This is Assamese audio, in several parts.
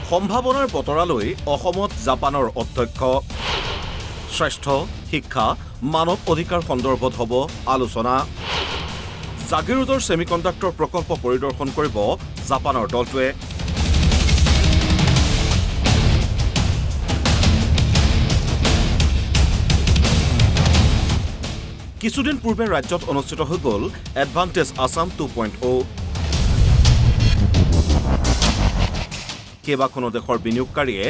সম্ভাৱনাৰ বতৰালৈ অসমত জাপানৰ অধ্যক্ষ স্বাস্থ্য শিক্ষা মানৱ অধিকাৰ সন্দৰ্ভত হ'ব আলোচনা জাগিৰোডৰ সেমিকণ্ডাক্টৰ প্ৰকল্প পৰিদৰ্শন কৰিব জাপানৰ দলটোৱে কিছুদিন পূৰ্বে ৰাজ্যত অনুষ্ঠিত হৈ গ'ল এডভান্টেজ আছাম 2.0 কেইবাখনো দেশৰ বিনিয়োগকাৰীয়ে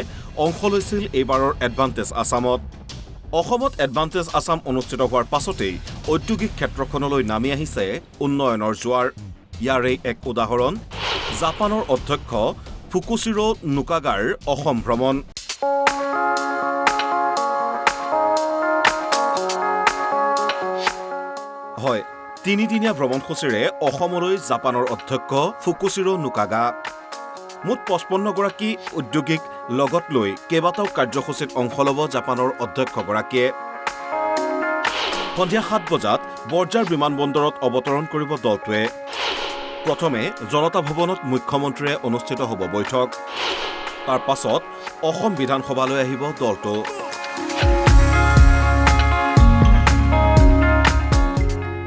অংশ লৈছিল এইবাৰৰ এডভান্টেজ আছামত অসমত এডভান্টেজ আছাম অনুষ্ঠিত হোৱাৰ পাছতেই ঔদ্যোগিক ক্ষেত্ৰখনলৈ নামি আহিছে উন্নয়নৰ জোৱাৰ ইয়াৰে এক উদাহৰণ জাপানৰ অধ্যক্ষ ফুকুচিৰো নুকাগাৰ অসম ভ্ৰমণ হয় তিনিদিনীয়া ভ্ৰমণসূচীৰে অসমলৈ জাপানৰ অধ্যক্ষ ফুকুচিৰো নুকাগা মুঠ 55 গৰাকী উদ্যোগিক লগত লৈ কেইবাটাও কাৰ্যসূচীত অংশ ল'ব জাপানৰ অধ্যক্ষগৰাকীয়ে সন্ধিয়া 7 বজাত বৰ্জাৰ বিমানবন্দৰত অৱতৰণ কৰিব দলটোৱে প্ৰথমে জনতা ভৱনত মুখ্যমন্ত্ৰীয়ে অনুষ্ঠিত হ'ব বৈঠক তাৰ পাছত অসম বিধানসভালৈ আহিব দলটো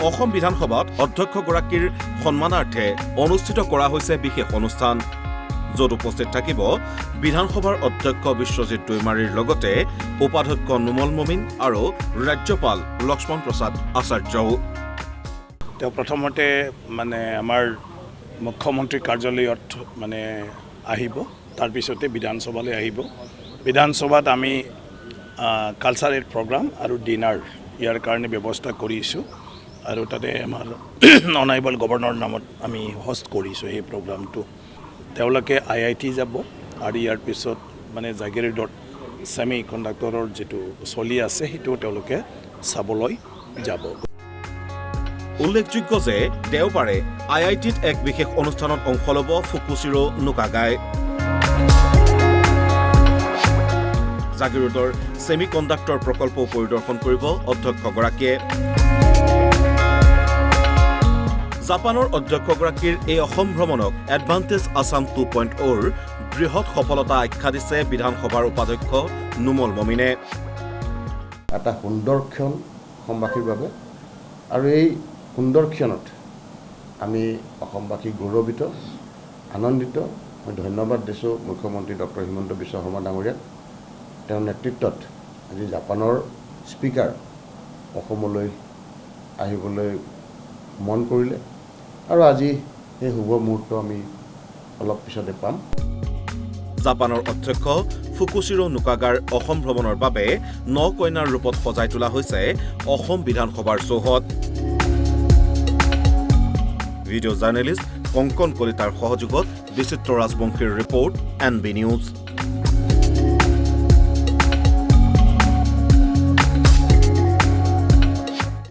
অসম বিধানসভাত অধ্যক্ষগৰাকীৰ সন্মানাৰ্থে অনুষ্ঠিত কৰা হৈছে বিশেষ অনুষ্ঠান য'ত উপস্থিত থাকিব বিধানসভাৰ অধ্যক্ষ বিশ্বজিৎ দৈমাৰীৰ লগতে উপাধ্যক্ষ নুমল মমিন আৰু ৰাজ্যপাল লক্ষ্মণ প্ৰসাদ আচাৰ্যও তেওঁ প্ৰথমতে আমাৰ মুখ্যমন্ত্ৰী কাৰ্যালয়ত আহিব তাৰ পিছতে বিধানসভালৈ আহিব বিধানসভাত আমি কালচাৰেল প্ৰগ্ৰাম আৰু ডিনাৰ ইয়াৰ কাৰণে ব্যৱস্থা কৰিছোঁ আৰু তাতে আমাৰ অনাৰেবল গভৰ্ণৰ নামত আমি হোষ্ট কৰিছোঁ এই প্ৰগ্ৰামটো তেওঁলোকে IIT যাব আৰু ইয়াৰ পিছত জাগিৰোডত ছেমি কণ্ডাক্টৰৰ যিটো চলি আছে সেইটো তেওঁলোকে চাবলৈ যাব উল্লেখযোগ্য যে দেওবাৰে IITত এক বিশেষ অনুষ্ঠানত অংশ ল'ব ফুকুচিৰো নুকাগাই জাগিৰোডৰ ছেমি কণ্ডাক্টৰ প্ৰকল্প পৰিদৰ্শন কৰিব অধ্যক্ষগৰাকীয়ে জাপানৰ অধ্যক্ষগৰাকীৰ এই অসম ভ্ৰমণক এডভান্টেজ আছাম 2.0ৰ বৃহৎ সফলতা আখ্যা দিছে বিধানসভাৰ উপাধ্যক্ষ নুমল মমিনে এটা সুন্দৰ ক্ষণ অসমবাসীৰ বাবে আৰু এই সুন্দৰ ক্ষণত আমি অসমবাসী গৌৰৱিত আনন্দিত মই ধন্যবাদ দিছোঁ মুখ্যমন্ত্ৰী ডক্টৰ হিমন্ত বিশ্ব শৰ্মা ডাঙৰীয়াক তেওঁৰ নেতৃত্বত আজি জাপানৰ স্পিকাৰ অসমলৈ আহিবলৈ মন কৰিলে আৰু আজি এই শুভ মুহূৰ্ত আমি অলপ পিছতে পাম জাপানৰ অধ্যক্ষ ফুকুচিৰো নুকাগাৰ অসম ভ্ৰমণৰ বাবে 9 কইনাৰ ৰূপত সজাই তোলা হৈছে অসম বিধানসভাৰ চৌহদ ভিডিঅ' জাৰ্নেলিষ্ট কংকন কলিতাৰ সহযোগত বিচিত্ৰ ৰাজবংশীৰ ৰিপৰ্ট NB নিউজ